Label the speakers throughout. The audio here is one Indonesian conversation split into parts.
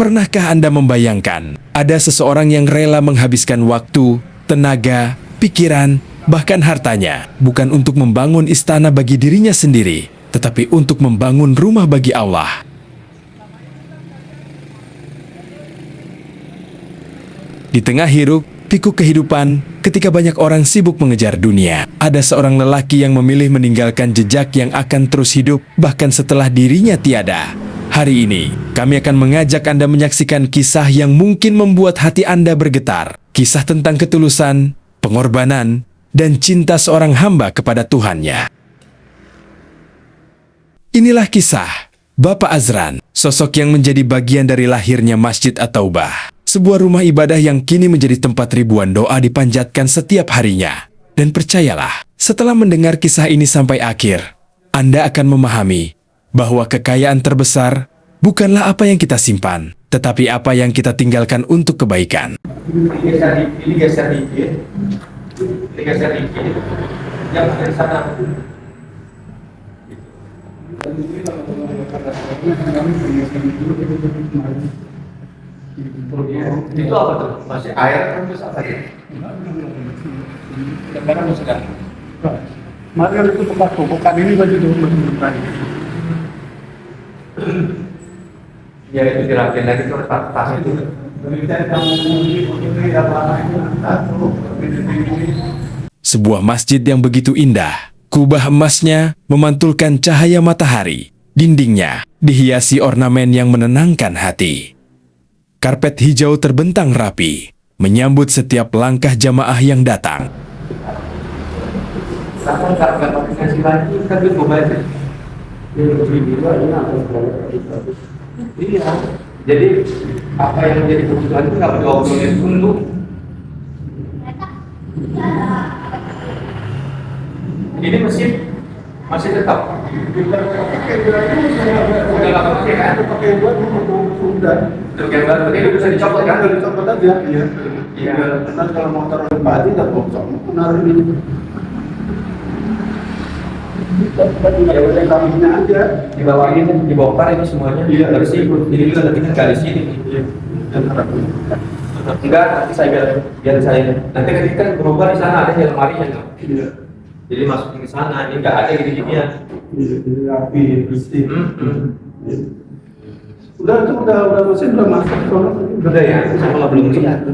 Speaker 1: Pernahkah Anda membayangkan ada seseorang yang rela menghabiskan waktu, tenaga, pikiran, bahkan hartanya bukan untuk membangun istana bagi dirinya sendiri, tetapi untuk membangun rumah bagi Allah? Di tengah hiruk pikuk kehidupan, ketika banyak orang sibuk mengejar dunia, ada seorang lelaki yang memilih meninggalkan jejak yang akan terus hidup bahkan setelah dirinya tiada. Hari ini, kami akan mengajak Anda menyaksikan kisah yang mungkin membuat hati Anda bergetar. Kisah tentang ketulusan, pengorbanan, dan cinta seorang hamba kepada Tuhannya. Inilah kisah Bapak Azran, sosok yang menjadi bagian dari lahirnya Masjid At-Taubah. Sebuah rumah ibadah yang kini menjadi tempat ribuan doa dipanjatkan setiap harinya. Dan percayalah, setelah mendengar kisah ini sampai akhir, Anda akan memahami bahwa kekayaan terbesar bukanlah apa yang kita simpan, tetapi apa yang kita tinggalkan untuk kebaikan.
Speaker 2: Ini geser dikit. Yang dari sana. Itu apa tuh? Masih air kan bisa apa ya? Sekarang sudah.
Speaker 3: Mari itu tempat bukan ini baju dulu.
Speaker 2: Ya itu dirapiin lagi terus tas itu.
Speaker 1: Sebuah masjid yang begitu indah, kubah emasnya memantulkan cahaya matahari. Dindingnya dihiasi ornamen yang menenangkan hati. Karpet hijau terbentang rapi, menyambut setiap langkah jamaah yang datang.
Speaker 2: Sama nggak pakai kasih lagi kan itu mobile. Iya. Jadi apa yang menjadi kebutuhan itu nggak diobrolin dulu. Ini masih tetap. Udah nggak pakai kan?
Speaker 3: Pakai buat sudah.
Speaker 2: Terus baru ini bisa dicopot kan?
Speaker 3: Udah dicopot aja. Iya.
Speaker 2: Iya.
Speaker 3: Benar kalau motor padi nggak bocor. Benar ini. Ya udah kambingnya aja.
Speaker 2: Di bawah ini dibongkar ini semuanya.
Speaker 3: Iya.
Speaker 2: Dari sini. Ini juga nanti kan di sini.
Speaker 3: Iya. Dan harapnya.
Speaker 2: Enggak, nanti saya biar saya. Nanti ketika berubah di sana ada lemarinya nggak?
Speaker 3: Iya.
Speaker 2: Jadi masukin ke sana, ini nggak ada gini-ginian.
Speaker 3: Iya, rapi, bersih. Udah mesin udah masuk soalnya.
Speaker 2: Udah ya, saya malah belum lihat.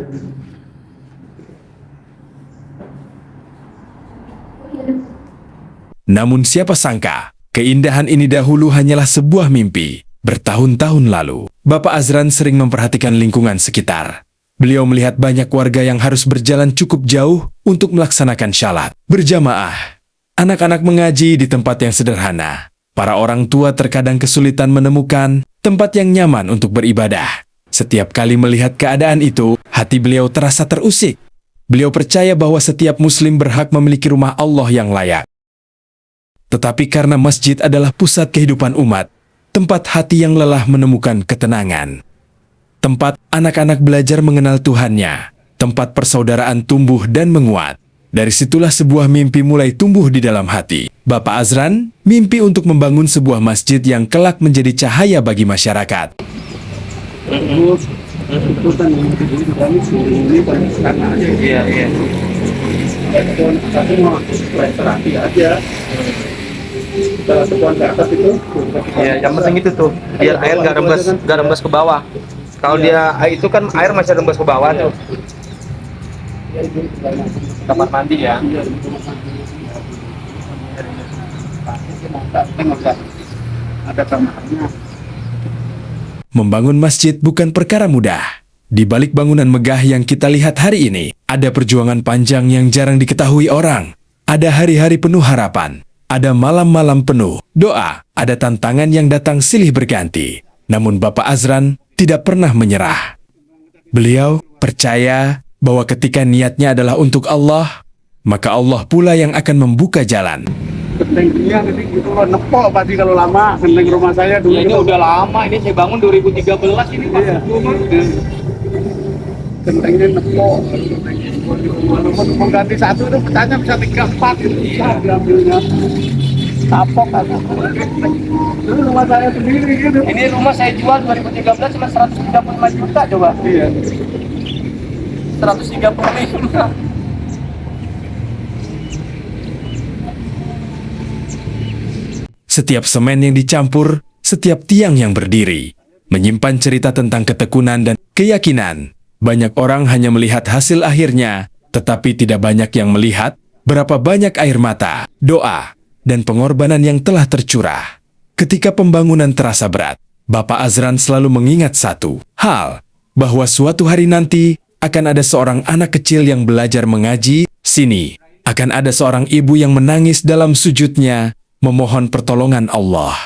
Speaker 1: Namun siapa sangka, keindahan ini dahulu hanyalah sebuah mimpi. Bertahun-tahun lalu, Bapak Azran sering memperhatikan lingkungan sekitar. Beliau melihat banyak warga yang harus berjalan cukup jauh untuk melaksanakan syalat berjamaah. Anak-anak mengaji di tempat yang sederhana. Para orang tua terkadang kesulitan menemukan tempat yang nyaman untuk beribadah. Setiap kali melihat keadaan itu, hati beliau terasa terusik. Beliau percaya bahwa setiap muslim berhak memiliki rumah Allah yang layak. Tetapi karena masjid adalah pusat kehidupan umat, tempat hati yang lelah menemukan ketenangan. Tempat anak-anak belajar mengenal Tuhannya, tempat persaudaraan tumbuh dan menguat. Dari situlah sebuah mimpi mulai tumbuh di dalam hati. Bapak Azran mimpi untuk membangun sebuah masjid yang kelak menjadi cahaya bagi masyarakat.
Speaker 3: Itu kan ini kan karena aja.
Speaker 2: Iya.
Speaker 3: Tapi mau terapi aja. Kalau sebuah ke atas itu.
Speaker 2: Iya, yang penting itu tuh, biar air nggak rembes ke bawah. Kalau dia itu kan air masih rembes ke bawah tuh. Kamar mandi ya.
Speaker 3: Ada kamarnya.
Speaker 1: Membangun masjid bukan perkara mudah. Di balik bangunan megah yang kita lihat hari ini, ada perjuangan panjang yang jarang diketahui orang. Ada hari-hari penuh harapan. Ada malam-malam penuh doa. Ada tantangan yang datang silih berganti. Namun Bapak Azran tidak pernah menyerah. Beliau percaya bahwa ketika niatnya adalah untuk Allah, maka Allah pula yang akan membuka jalan.
Speaker 3: Gentengnya itu nepok pasti kalau lama. Genteng rumah saya dulu.
Speaker 2: Ya, ini udah lama, ini saya bangun 2013 ini Pak.
Speaker 3: Iya. Gentengnya nepok. Walaupun mau ganti satu itu pecahnya bisa 3-4 gitu. Bisa diambilnya.
Speaker 2: kapok aku.
Speaker 3: Dulu rumah saya sendiri gitu.
Speaker 2: Ini rumah saya jual 2013 cuma 135 juta coba.
Speaker 3: Iya.
Speaker 2: 135.
Speaker 1: Setiap semen yang dicampur, setiap tiang yang berdiri, menyimpan cerita tentang ketekunan dan keyakinan. Banyak orang hanya melihat hasil akhirnya, tetapi tidak banyak yang melihat berapa banyak air mata, doa, dan pengorbanan yang telah tercurah. Ketika pembangunan terasa berat, Bapak Azran selalu mengingat satu hal, bahwa suatu hari nanti akan ada seorang anak kecil yang belajar mengaji. Sini akan ada seorang ibu yang menangis dalam sujudnya, memohon pertolongan Allah.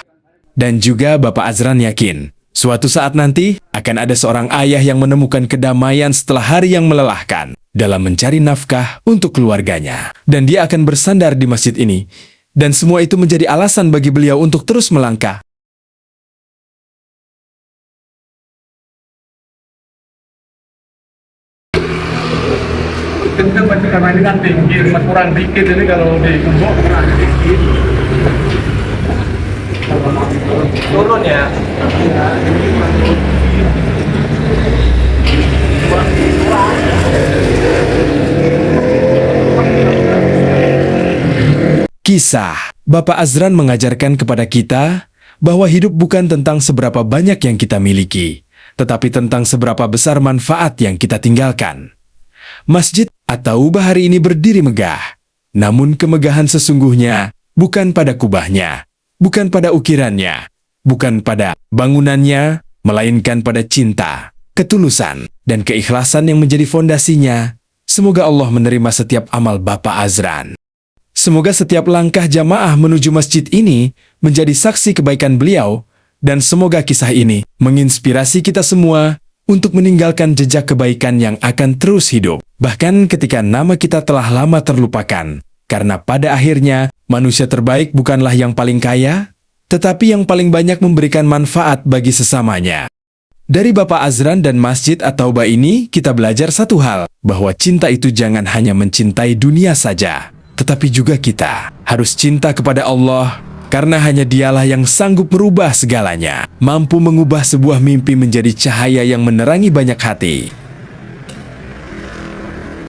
Speaker 1: Dan juga Bapak Azran yakin, suatu saat nanti akan ada seorang ayah yang menemukan kedamaian setelah hari yang melelahkan dalam mencari nafkah untuk keluarganya. Dan dia akan bersandar di masjid ini. Dan semua itu menjadi alasan bagi beliau untuk terus melangkah.
Speaker 3: Kenceng masih karena ini kan tinggi, kurang dikit ini kalau di gembok kurang dikit.
Speaker 2: Turun ya.
Speaker 1: Kisah Bapak Azran mengajarkan kepada kita bahwa hidup bukan tentang seberapa banyak yang kita miliki, tetapi tentang seberapa besar manfaat yang kita tinggalkan. Masjid At-Taubah hari ini berdiri megah, namun kemegahan sesungguhnya bukan pada kubahnya, bukan pada ukirannya, bukan pada bangunannya, melainkan pada cinta, ketulusan, dan keikhlasan yang menjadi fondasinya. Semoga Allah menerima setiap amal Bapak Azran. Semoga setiap langkah jamaah menuju masjid ini menjadi saksi kebaikan beliau, dan semoga kisah ini menginspirasi kita semua untuk meninggalkan jejak kebaikan yang akan terus hidup, bahkan ketika nama kita telah lama terlupakan. Karena pada akhirnya, manusia terbaik bukanlah yang paling kaya, tetapi yang paling banyak memberikan manfaat bagi sesamanya. Dari Bapak Azran dan Masjid At-Taubah ini, kita belajar satu hal, bahwa cinta itu jangan hanya mencintai dunia saja, tetapi juga kita harus cinta kepada Allah, karena hanya Dialah yang sanggup merubah segalanya, mampu mengubah sebuah mimpi menjadi cahaya yang menerangi banyak hati.